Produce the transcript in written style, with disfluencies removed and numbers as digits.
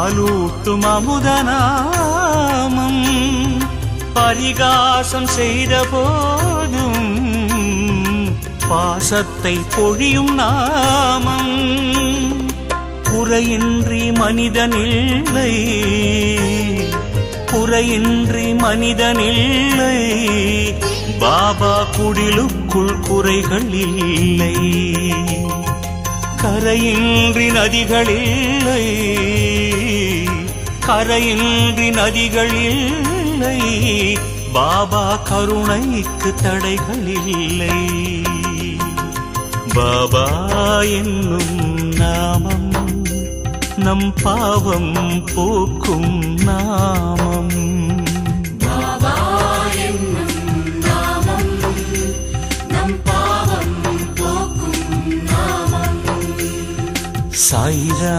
பாலூட்டும் அமுதநாமம். பரிகாசம் செய்த போதும் பாசத்தை பொழியும் நாமம். குறையின்றி மனிதனில்லை, குறையின்றி மனிதனில்லை, பாபா குடிலுக்குள் குறைகள் இல்லை. கரையின்றி நதிகளில்லை, கரையின்றி நதிகளில்லை, பாபா கருணைக்கு தடைகள் இல்லை. பாபா என்னும் நாமம் நம் பாவம் போக்கும் நாமம். பாபா என்னும் நாமம் நம் பாவம் போக்கும் நாமம். சாயிரா.